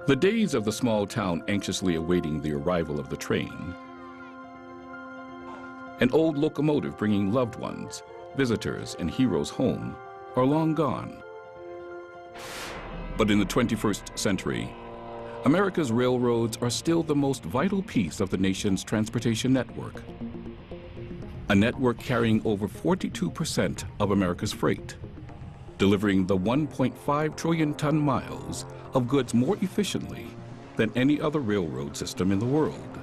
The days of the small town anxiously awaiting the arrival of the train, an old locomotive bringing loved ones, visitors, and heroes home are long gone. But in the 21st century, America's railroads are still the most vital piece of the nation's transportation network. A network carrying over 42% of America's freight, delivering the 1.5 trillion ton miles of goods more efficiently than any other railroad system in the world.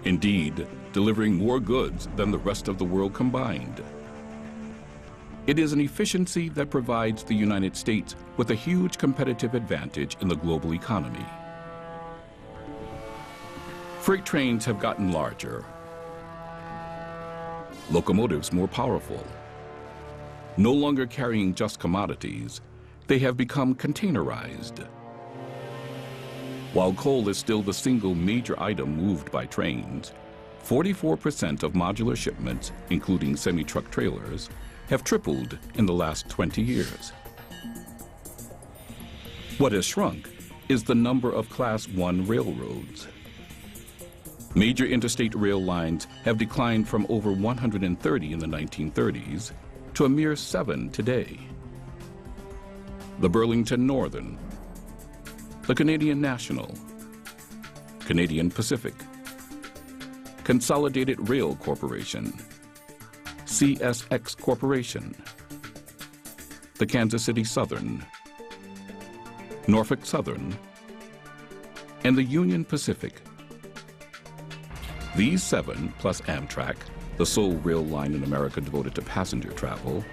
Indeed, delivering more goods than the rest of the world combined. It is an efficiency that provides the United States with a huge competitive advantage in the global economy. Freight trains have gotten larger, locomotives more powerful. No longer carrying just commodities, they have become containerized. While coal is still the single major item moved by trains, 44% of modular shipments, including semi-truck trailers, have tripled in the last 20 years. What has shrunk is the number of Class 1 railroads. Major interstate rail lines have declined from over 130 in the 1930s to a mere 7 today. The Burlington Northern, the Canadian National, Canadian Pacific, Consolidated Rail Corporation, CSX Corporation, the Kansas City Southern, Norfolk Southern, and the Union Pacific. These 7, plus Amtrak, the sole rail line in America devoted to passenger travel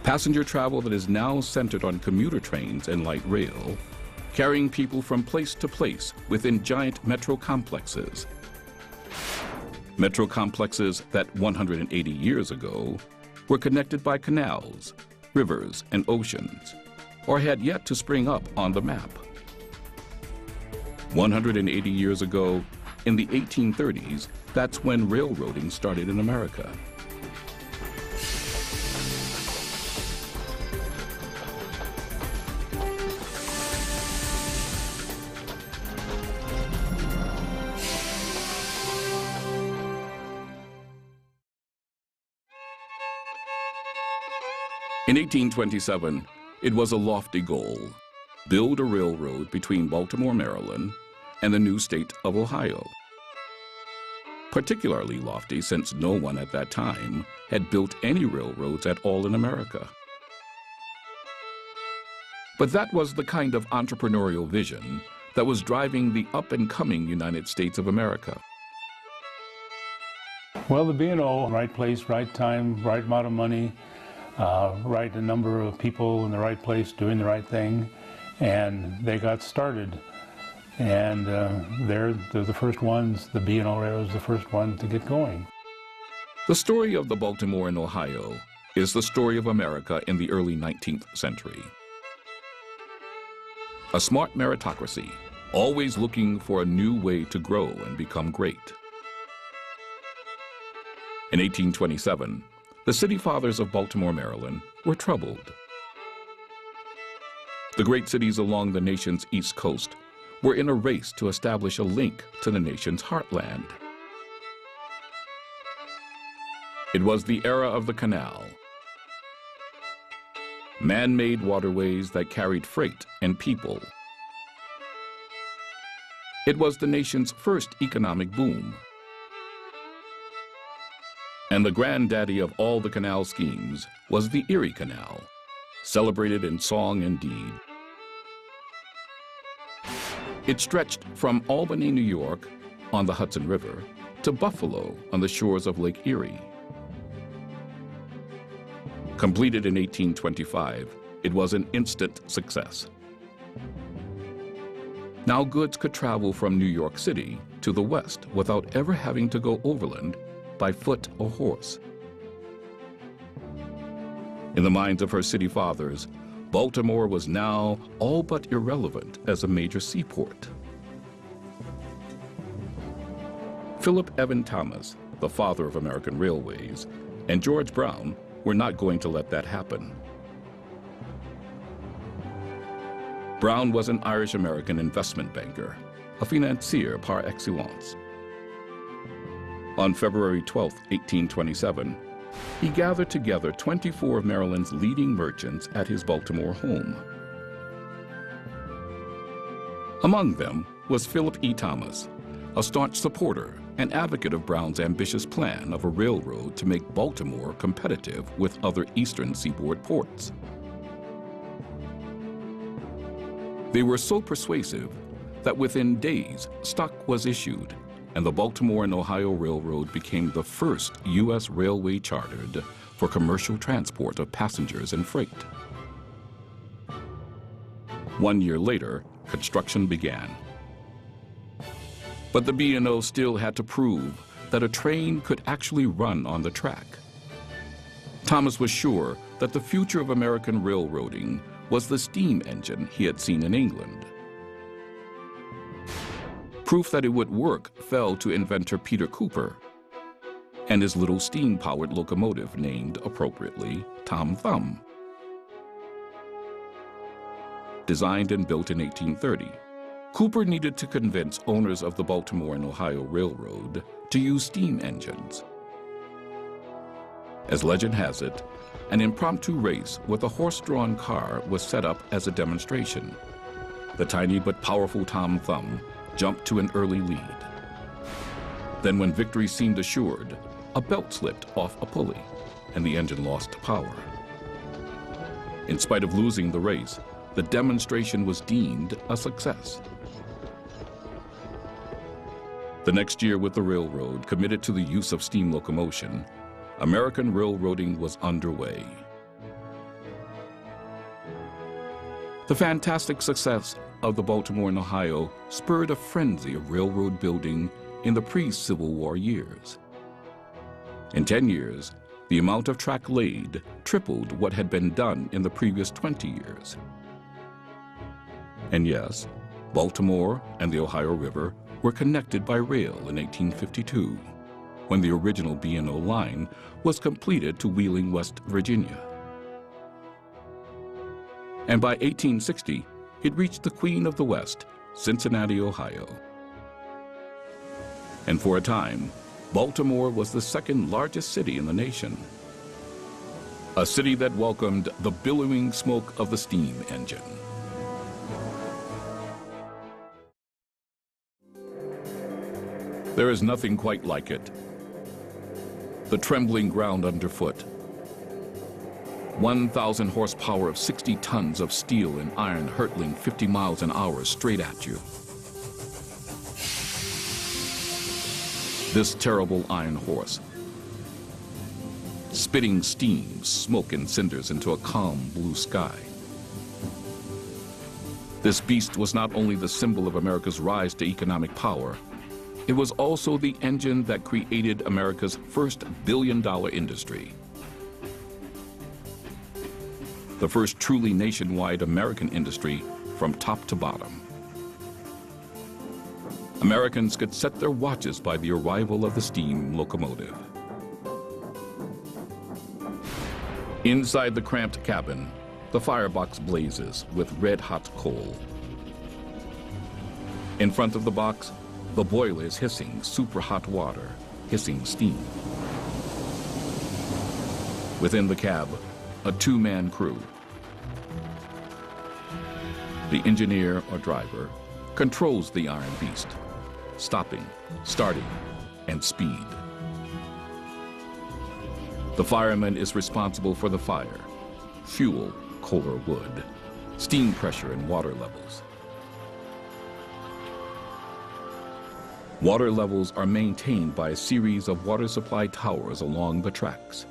that is now centered on commuter trains and light rail, carrying people from place to place within giant metro complexes. Metro complexes that 180 years ago were connected by canals, rivers, and oceans, or had yet to spring up on the map. 180 years ago, in the 1830s, that's when railroading started in America. In 1827, it was a lofty goal: build a railroad between Baltimore, Maryland, and the new state of Ohio. Particularly lofty since no one at that time had built any railroads at all in America. But that was the kind of entrepreneurial vision that was driving the up-and-coming United States of America. Well, the B&O, right place, right time, right amount of money, right number of people in the right place doing the right thing, and they got started. And they're the first ones, the B&O Railroad was the first one to get going. The story of the Baltimore and Ohio is the story of America in the early 19th century. A smart meritocracy, always looking for a new way to grow and become great. In 1827, the city fathers of Baltimore, Maryland were troubled. The great cities along the nation's East Coast were in a race to establish a link to the nation's heartland. It was the era of the canal, man-made waterways that carried freight and people. It was the nation's first economic boom. And the granddaddy of all the canal schemes was the Erie Canal, celebrated in song and deed. It stretched from Albany, New York, on the Hudson River, to Buffalo on the shores of Lake Erie. Completed in 1825, it was an instant success. Now goods could travel from New York City to the west without ever having to go overland by foot or horse. In the minds of her city fathers, Baltimore was now all but irrelevant as a major seaport. Philip Evan Thomas, the father of American railways, and George Brown were not going to let that happen. Brown was an Irish-American investment banker, a financier par excellence. On February 12, 1827, he gathered together 24 of Maryland's leading merchants at his Baltimore home. Among them was Philip E. Thomas, a staunch supporter and advocate of Brown's ambitious plan of a railroad to make Baltimore competitive with other eastern seaboard ports. They were so persuasive that within days, stock was issued, and the Baltimore and Ohio Railroad became the first U.S. railway chartered for commercial transport of passengers and freight. 1 year later, construction began. But the B&O still had to prove that a train could actually run on the track. Thomas was sure that the future of American railroading was the steam engine he had seen in England. Proof that it would work fell to inventor Peter Cooper and his little steam-powered locomotive named, appropriately, Tom Thumb. Designed and built in 1830, Cooper needed to convince owners of the Baltimore and Ohio Railroad to use steam engines. As legend has it, an impromptu race with a horse-drawn car was set up as a demonstration. The tiny but powerful Tom Thumb jumped to an early lead. Then when victory seemed assured, a belt slipped off a pulley and the engine lost power. In spite of losing the race, the demonstration was deemed a success. The next year, with the railroad committed to the use of steam locomotion, American railroading was underway. The fantastic success of the Baltimore and Ohio spurred a frenzy of railroad building in the pre-Civil War years. In 10 years, the amount of track laid tripled what had been done in the previous 20 years. And yes, Baltimore and the Ohio River were connected by rail in 1852, when the original B&O line was completed to Wheeling, West Virginia. And by 1860, it reached the Queen of the West, Cincinnati, Ohio. And for a time, Baltimore was the second largest city in the nation. A city that welcomed the billowing smoke of the steam engine. There is nothing quite like it. The trembling ground underfoot. 1,000 horsepower of 60 tons of steel and iron hurtling 50 miles an hour straight at you. This terrible iron horse, spitting steam, smoke, and cinders into a calm blue sky. This beast was not only the symbol of America's rise to economic power, it was also the engine that created America's first billion-dollar industry. The first truly nationwide American industry from top to bottom. Americans could set their watches by the arrival of the steam locomotive. Inside the cramped cabin, the firebox blazes with red-hot coal. In front of the box, the boiler is hissing super hot water, hissing steam. Within the cab, a two-man crew. The engineer or driver controls the iron beast, stopping, starting, and speed. The fireman is responsible for the fire, fuel, coal or wood, steam pressure and water levels. Water levels are maintained by a series of water supply towers along the tracks.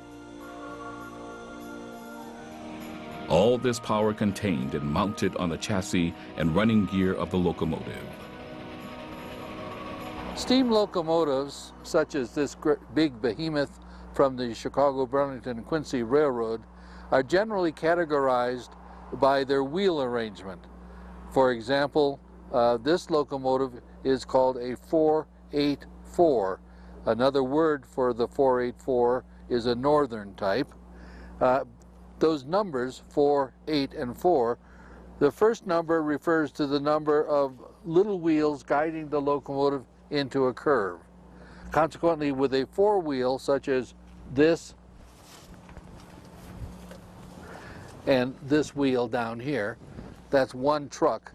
All this power contained and mounted on the chassis and running gear of the locomotive. Steam locomotives, such as this big behemoth from the Chicago, Burlington, and Quincy Railroad, are generally categorized by their wheel arrangement. For example, this locomotive is called a 484. Another word for the 484 is a northern type. Those numbers, 4, 8, and 4, The first number refers to the number of little wheels guiding the locomotive into a curve. Consequently, with a four-wheel such as this and this wheel down here, that's one truck,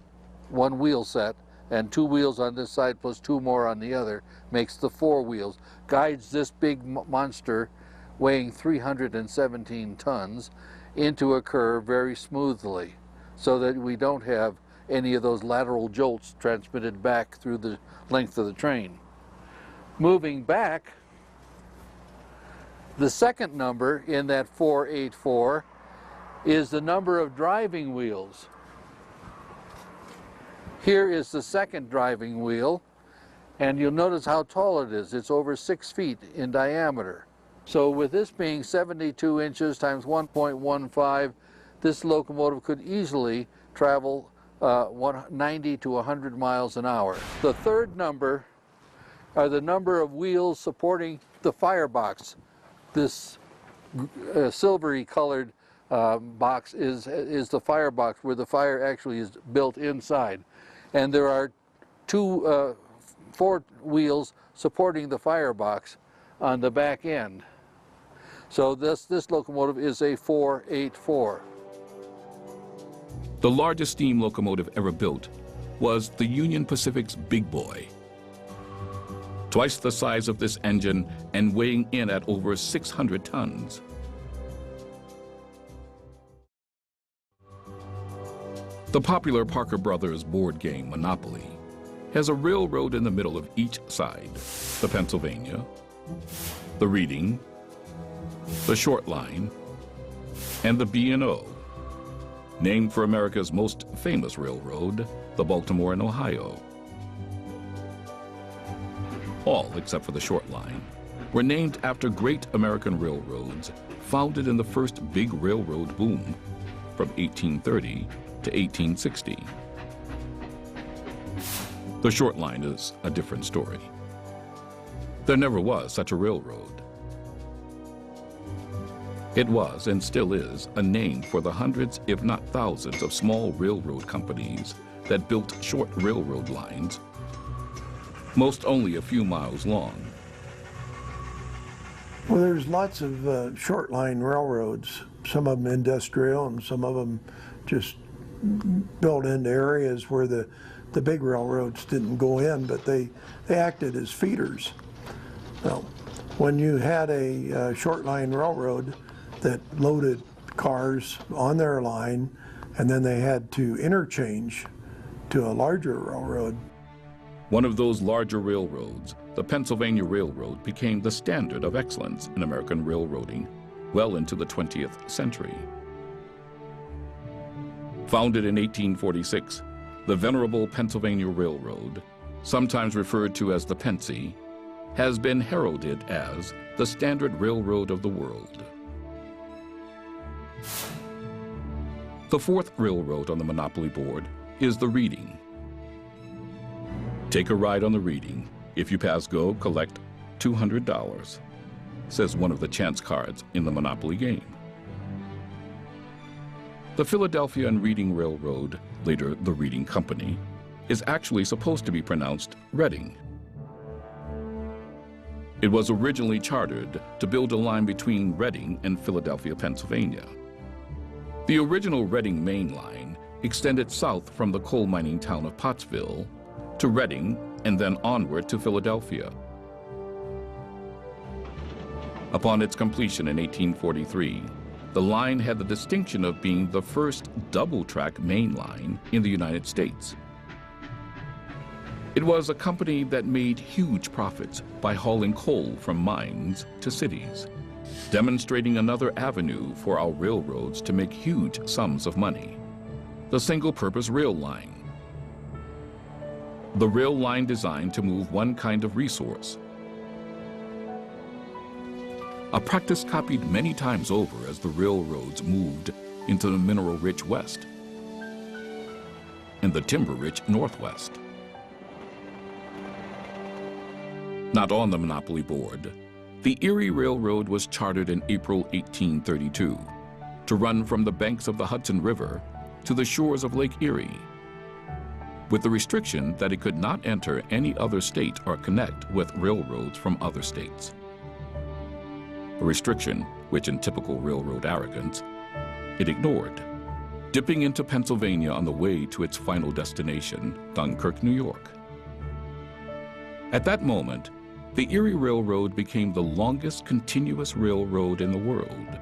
one wheel set, and two wheels on this side plus two more on the other makes the four wheels, guides this big monster weighing 317 tons into a curve very smoothly so that we don't have any of those lateral jolts transmitted back through the length of the train. Moving back, the second number in that 484 is the number of driving wheels. Here is the second driving wheel, and you'll notice how tall it is. It's over 6 feet in diameter. So with this being 72 inches times 1.15, this locomotive could easily travel 90 to 100 miles an hour. The third number are the number of wheels supporting the firebox. This silvery colored box is the firebox where the fire actually is built inside. And there are four wheels supporting the firebox on the back end. So this locomotive is a 484. The largest steam locomotive ever built was the Union Pacific's Big Boy. Twice the size of this engine and weighing in at over 600 tons. The popular Parker Brothers board game Monopoly has a railroad in the middle of each side: the Pennsylvania, the Reading, the Short Line, and the B&O, named for America's most famous railroad, the Baltimore and Ohio. All, except for the Short Line, were named after great American railroads founded in the first big railroad boom from 1830 to 1860. The Short Line is a different story. There never was such a railroad. It was, and still is, a name for the hundreds, if not thousands, of small railroad companies that built short railroad lines, most only a few miles long. Well, there's lots of short line railroads, some of them industrial and some of them just built into areas where the big railroads didn't go in, but they acted as feeders. Now, when you had a short line railroad that loaded cars on their line and then they had to interchange to a larger railroad. One of those larger railroads, the Pennsylvania Railroad, became the standard of excellence in American railroading well into the 20th century. Founded in 1846, the venerable Pennsylvania Railroad, sometimes referred to as the Pennsy, has been heralded as the standard railroad of the world. The fourth railroad on the Monopoly board is the Reading. Take a ride on the Reading. If you pass go, collect $200, says one of the chance cards in the Monopoly game. The Philadelphia and Reading Railroad, later the Reading Company, is actually supposed to be pronounced Reading. It was originally chartered to build a line between Reading and Philadelphia, Pennsylvania. The original Reading Main Line extended south from the coal mining town of Pottsville to Reading and then onward to Philadelphia. Upon its completion in 1843, the line had the distinction of being the first double-track main line in the United States. It was a company that made huge profits by hauling coal from mines to cities, demonstrating another avenue for our railroads to make huge sums of money: the single-purpose rail line. The rail line designed to move one kind of resource, a practice copied many times over as the railroads moved into the mineral-rich West and the timber-rich Northwest. Not on the Monopoly board, the Erie Railroad was chartered in April 1832 to run from the banks of the Hudson River to the shores of Lake Erie, with the restriction that it could not enter any other state or connect with railroads from other states. A restriction which, in typical railroad arrogance, it ignored, dipping into Pennsylvania on the way to its final destination, Dunkirk, New York. At that moment, the Erie Railroad became the longest continuous railroad in the world.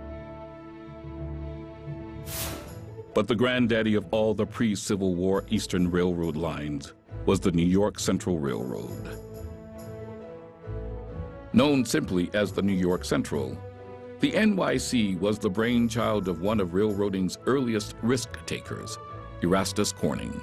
But the granddaddy of all the pre-Civil War Eastern Railroad lines was the New York Central Railroad. Known simply as the New York Central, the NYC was the brainchild of one of railroading's earliest risk-takers, Erastus Corning.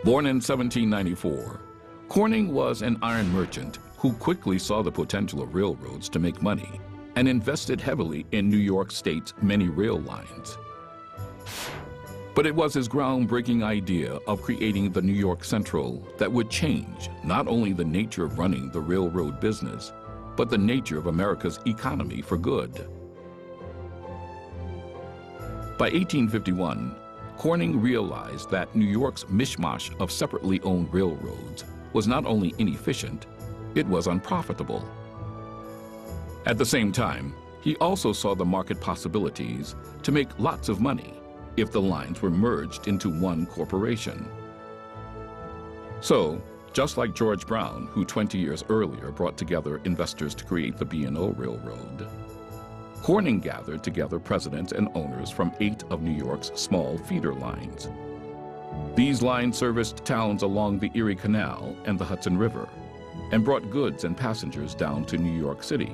Born in 1794, Corning was an iron merchant who quickly saw the potential of railroads to make money and invested heavily in New York State's many rail lines. But it was his groundbreaking idea of creating the New York Central that would change not only the nature of running the railroad business, but the nature of America's economy for good. By 1851, Corning realized that New York's mishmash of separately owned railroads was not only inefficient, it was unprofitable. At the same time, he also saw the market possibilities to make lots of money if the lines were merged into one corporation. So, just like George Brown, who 20 years earlier brought together investors to create the B&O Railroad, Corning gathered together presidents and owners from 8 of New York's small feeder lines. These lines serviced towns along the Erie Canal and the Hudson River and brought goods and passengers down to New York City.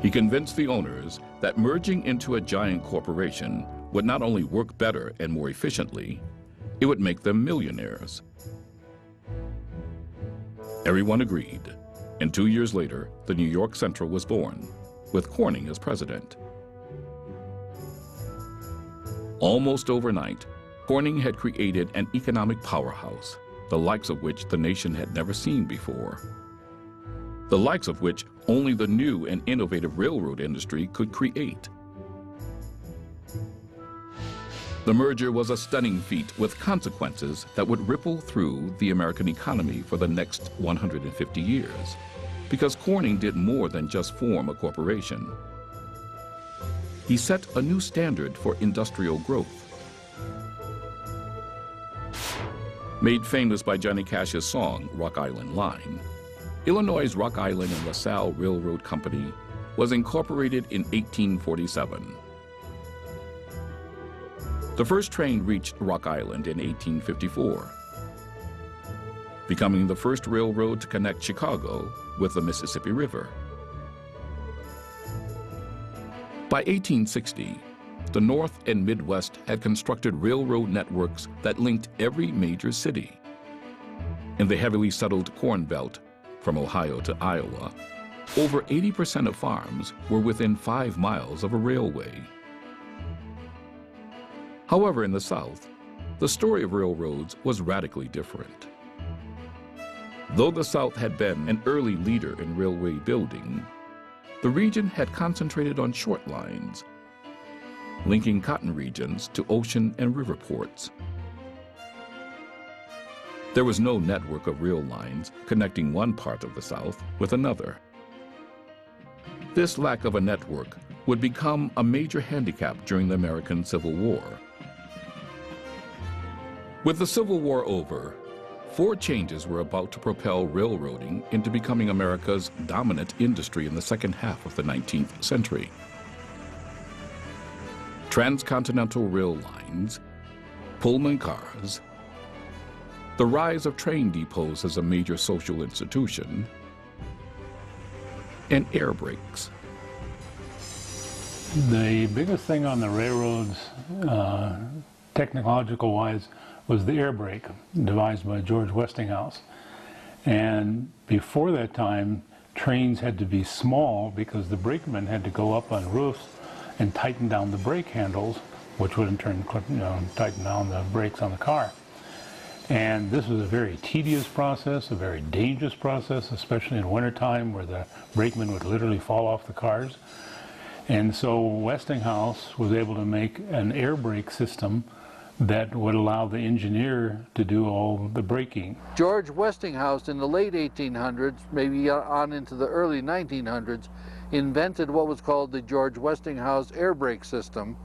He convinced the owners that merging into a giant corporation would not only work better and more efficiently, it would make them millionaires. Everyone agreed, and 2 years later, the New York Central was born, with Corning as president. Almost overnight, Corning had created an economic powerhouse, the likes of which the nation had never seen before. The likes of which only the new and innovative railroad industry could create. The merger was a stunning feat with consequences that would ripple through the American economy for the next 150 years, because Corning did more than just form a corporation. He set a new standard for industrial growth. Made famous by Johnny Cash's song, Rock Island Line, Illinois' Rock Island and LaSalle Railroad Company was incorporated in 1847. The first train reached Rock Island in 1854, becoming the first railroad to connect Chicago with the Mississippi River. By 1860, the North and Midwest had constructed railroad networks that linked every major city. In the heavily settled Corn Belt, from Ohio to Iowa, over 80% of farms were within 5 miles of a railway. However, in the South, the story of railroads was radically different. Though the South had been an early leader in railway building, the region had concentrated on short lines, linking cotton regions to ocean and river ports. There was no network of rail lines connecting one part of the South with another. This lack of a network would become a major handicap during the American Civil War. With the Civil War over, 4 changes were about to propel railroading into becoming America's dominant industry in the second half of the 19th century. Transcontinental rail lines, Pullman cars, the rise of train depots as a major social institution, and air brakes. The biggest thing on the railroads, technological-wise, was the air brake, devised by George Westinghouse. And before that time, trains had to be small because the brakemen had to go up on roofs and tighten down the brake handles, which would in turn tighten down the brakes on the car. And this was a very tedious process, a very dangerous process, especially in wintertime where the brakemen would literally fall off the cars. And so Westinghouse was able to make an air brake system that would allow the engineer to do all the braking. George Westinghouse in the late 1800s, maybe on into the early 1900s, invented what was called the George Westinghouse air brake system,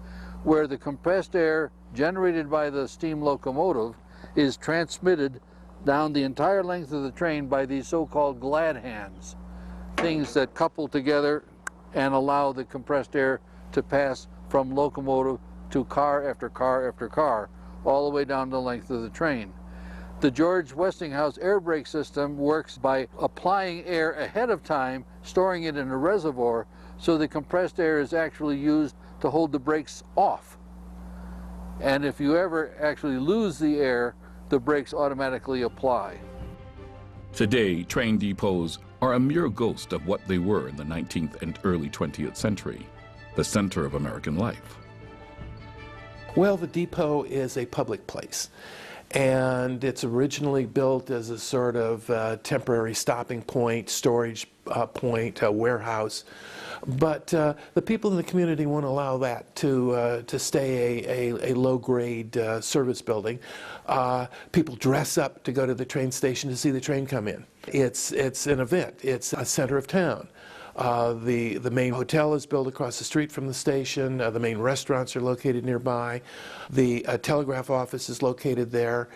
where the compressed air generated by the steam locomotive is transmitted down the entire length of the train by these so-called glad hands, things that couple together and allow the compressed air to pass from locomotive to car after car after car, all the way down the length of the train. The George Westinghouse air brake system works by applying air ahead of time, storing it in a reservoir, so the compressed air is actually used to hold the brakes off. And if you ever actually lose the air, the brakes automatically apply. Today, train depots are a mere ghost of what they were in the 19th and early 20th century, the center of American life. Well, the depot is a public place, and it's originally built as a sort of temporary stopping point, storage point, warehouse. But the people in the community won't allow that to stay a low-grade service building. People dress up to go to the train station to see the train come in. It's an event. It's a center of town. The main hotel is built across the street from the station. The main restaurants are located nearby. The telegraph office is located there,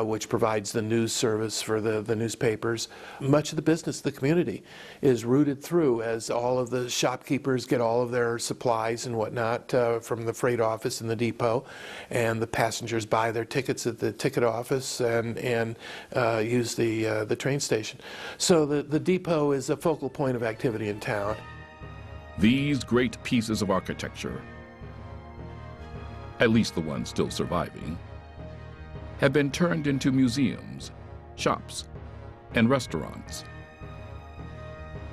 which provides the news service for the newspapers. Much of the business of the community is rooted through, as all of the shopkeepers get all of their supplies and whatnot from the freight office and the depot, and the passengers buy their tickets at the ticket office and use the train station. So the depot is a focal point of activity in town. These great pieces of architecture, at least the ones still surviving, have been turned into museums, shops, and restaurants.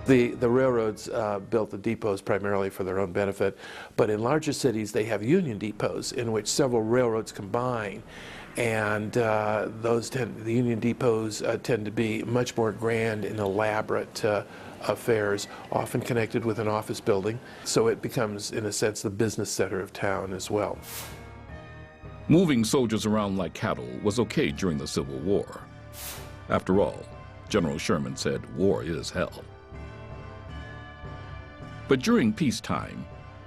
The railroads built the depots primarily for their own benefit, but in larger cities they have union depots in which several railroads combine, and the union depots tend to be much more grand and elaborate affairs, often connected with an office building, so it becomes, in a sense, the business center of town as well. Moving soldiers around like cattle was okay during the Civil War. After all, General Sherman said, "War is hell." But during peacetime,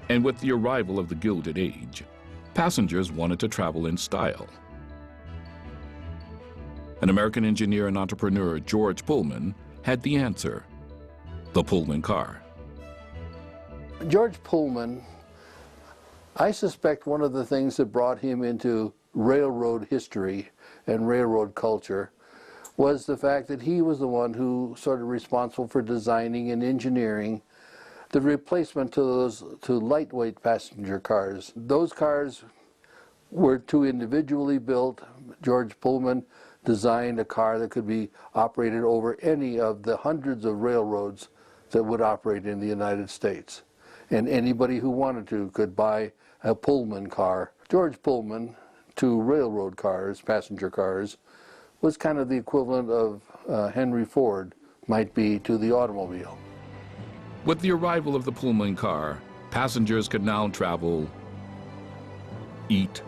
and with the arrival of the Gilded Age, passengers wanted to travel in style. An American engineer and entrepreneur, George Pullman, had the answer: the Pullman car. George Pullman, I suspect one of the things that brought him into railroad history and railroad culture was the fact that he was the one who sort of responsible for designing and engineering the replacement to lightweight passenger cars. Those cars were too individually built. George Pullman designed a car that could be operated over any of the hundreds of railroads that would operate in the United States. And anybody who wanted to could buy a Pullman car. George Pullman, to railroad cars, passenger cars, was kind of the equivalent of Henry Ford might be to the automobile. With the arrival of the Pullman car, passengers could now travel, eat,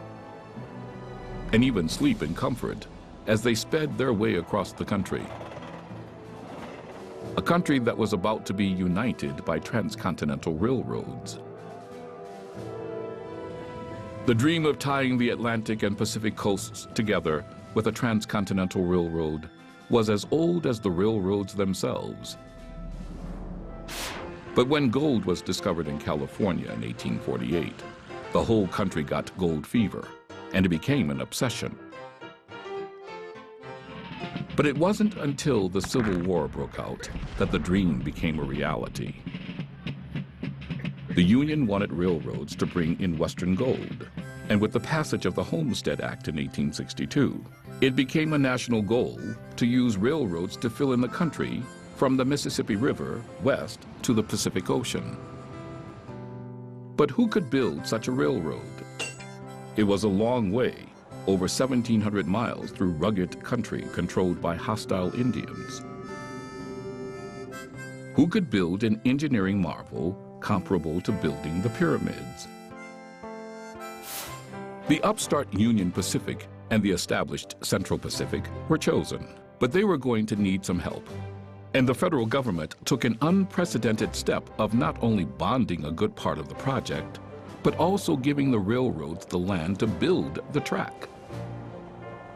and even sleep in comfort as they sped their way across the country. A country that was about to be united by transcontinental railroads. The dream of tying the Atlantic and Pacific coasts together with a transcontinental railroad was as old as the railroads themselves. But when gold was discovered in California in 1848, the whole country got gold fever, and it became an obsession. But it wasn't until the Civil War broke out that the dream became a reality. The Union wanted railroads to bring in Western gold, and with the passage of the Homestead Act in 1862, it became a national goal to use railroads to fill in the country from the Mississippi River west to the Pacific Ocean. But who could build such a railroad? It was a long way, over 1,700 miles through rugged country controlled by hostile Indians. Who could build an engineering marvel comparable to building the pyramids. The upstart Union Pacific and the established Central Pacific were chosen, but they were going to need some help. And the federal government took an unprecedented step of not only bonding a good part of the project, but also giving the railroads the land to build the track.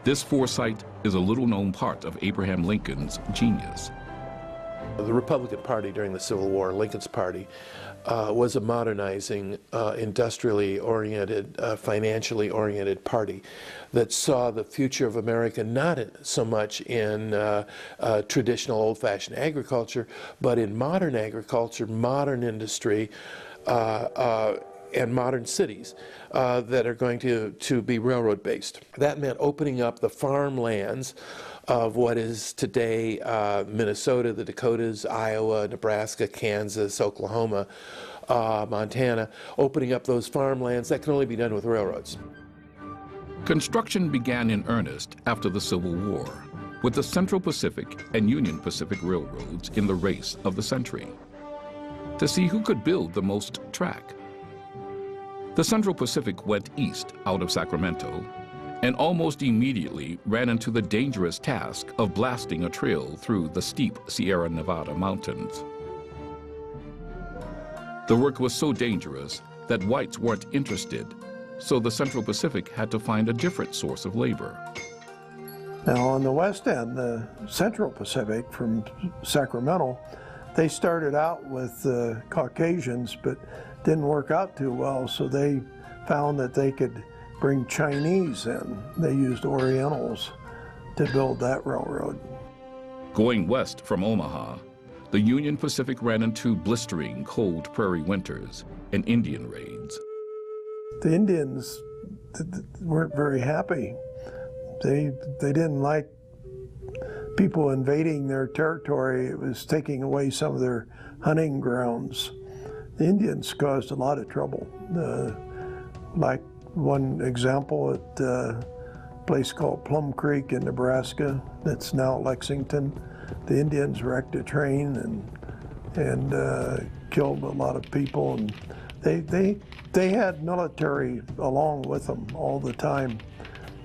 This foresight is a little-known part of Abraham Lincoln's genius. The Republican Party during the Civil War, Lincoln's party, was a modernizing, industrially oriented, financially oriented party that saw the future of America not so much in traditional old-fashioned agriculture, but in modern agriculture, modern industry, and modern cities that are going to be railroad-based. That meant opening up the farmlands of what is today Minnesota, the Dakotas, Iowa, Nebraska, Kansas, Oklahoma, Montana, opening up those farmlands. That can only be done with railroads. Construction began in earnest after the Civil War, with the Central Pacific and Union Pacific railroads in the race of the century to see who could build the most track. The Central Pacific went east out of Sacramento and almost immediately ran into the dangerous task of blasting a trail through the steep Sierra Nevada mountains. The work was so dangerous that whites weren't interested, so the Central Pacific had to find a different source of labor. Now on the west end, the Central Pacific from Sacramento, they started out with Caucasians, but didn't work out too well, so they found that they could bring Chinese in. They used Orientals to build that railroad. Going west from Omaha, the Union Pacific ran into blistering, cold prairie winters and Indian raids. The Indians weren't very happy. They didn't like people invading their territory. It was taking away some of their hunting grounds. The Indians caused a lot of trouble. Like one example at a place called Plum Creek in Nebraska, that's now Lexington. The Indians wrecked a train and killed a lot of people, and they had military along with them all the time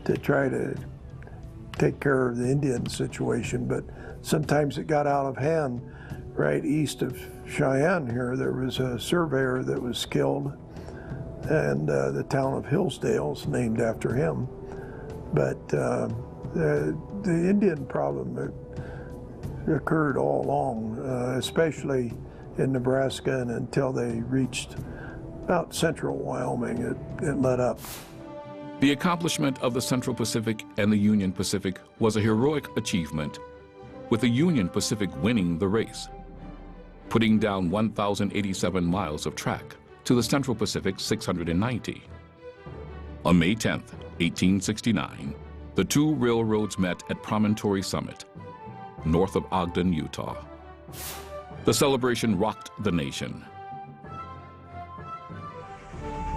to try to take care of the Indian situation, but sometimes it got out of hand. Right east of Cheyenne here, there was a surveyor that was killed, and the town of Hillsdale's named after him. But the Indian problem occurred all along, especially in Nebraska, and until they reached about central Wyoming, it let up. The accomplishment of the Central Pacific and the Union Pacific was a heroic achievement, with the Union Pacific winning the race, putting down 1,087 miles of track to the Central Pacific's 690. On May 10, 1869, the two railroads met at Promontory Summit, north of Ogden, Utah. The celebration rocked the nation.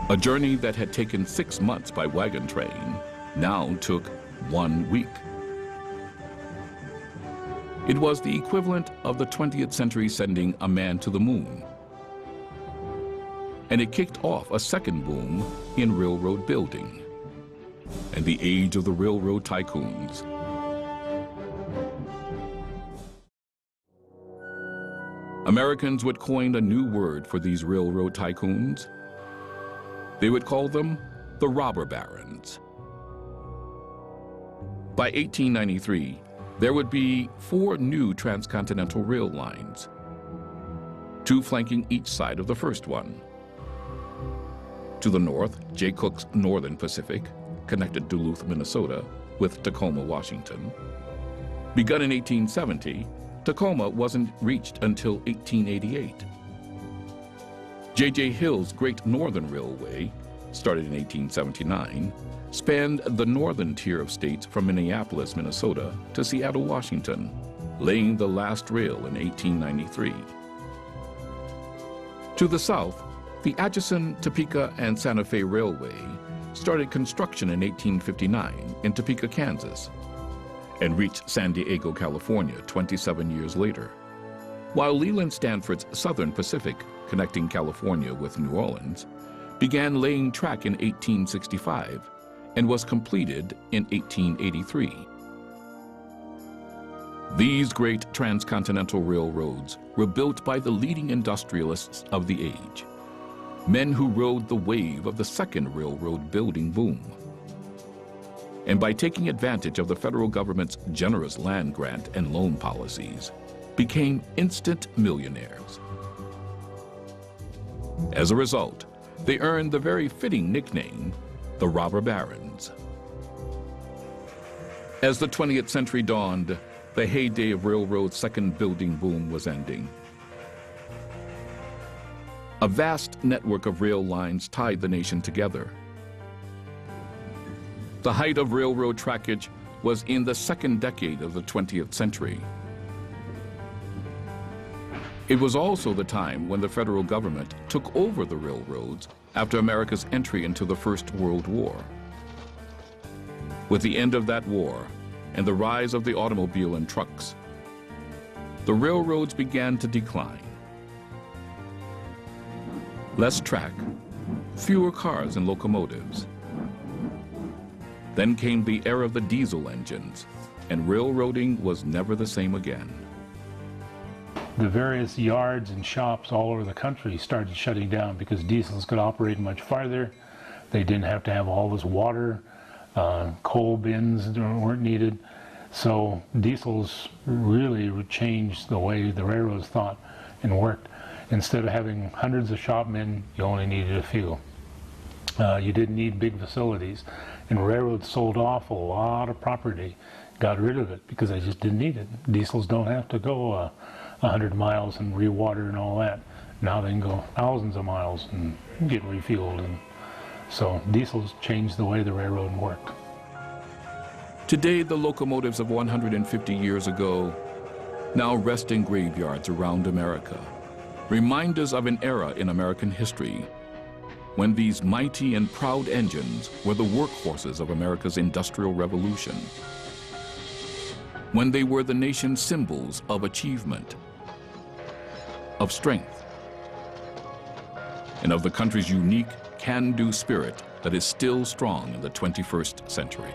A journey that had taken 6 months by wagon train now took 1 week. It was the equivalent of the 20th century sending a man to the moon. And it kicked off a second boom in railroad building and the age of the railroad tycoons. Americans would coin a new word for these railroad tycoons. They would call them the robber barons. By 1893, there would be 4 new transcontinental rail lines, 2 flanking each side of the first one. To the north, Jay Cook's Northern Pacific connected Duluth, Minnesota with Tacoma, Washington. Begun in 1870, Tacoma wasn't reached until 1888. J.J. Hill's Great Northern Railway, started in 1879, spanned the northern tier of states from Minneapolis, Minnesota to Seattle, Washington, laying the last rail in 1893. To the south, the Atchison, Topeka, and Santa Fe Railway started construction in 1859 in Topeka, Kansas, and reached San Diego, California 27 years later. while Leland Stanford's Southern Pacific, connecting California with New Orleans, began laying track in 1865 and was completed in 1883. These great transcontinental railroads were built by the leading industrialists of the age, men who rode the wave of the second railroad building boom. And by taking advantage of the federal government's generous land grant and loan policies, became instant millionaires. As a result, they earned the very fitting nickname, the Robber Barons. As the 20th century dawned, the heyday of railroad's second building boom was ending. A vast network of rail lines tied the nation together. The height of railroad trackage was in the second decade of the 20th century. It was also the time when the federal government took over the railroads after America's entry into the First World War. With the end of that war and the rise of the automobile and trucks, the railroads began to decline. Less track, fewer cars and locomotives. Then came the era of the diesel engines, and railroading was never the same again. The various yards and shops all over the country started shutting down because diesels could operate much farther. They didn't have to have all this water. Coal bins weren't needed. So diesels really changed the way the railroads thought and worked. Instead of having hundreds of shopmen, you only needed a few. You didn't need big facilities. And railroads sold off a lot of property, got rid of it because they just didn't need it. Diesels don't have to go 100 miles and rewater and all that. Now they can go thousands of miles and get refueled. And so diesels changed the way the railroad worked. Today, the locomotives of 150 years ago now rest in graveyards around America, remind us of an era in American history when these mighty and proud engines were the workhorses of America's Industrial Revolution, when they were the nation's symbols of achievement, of strength, and of the country's unique can-do spirit that is still strong in the 21st century.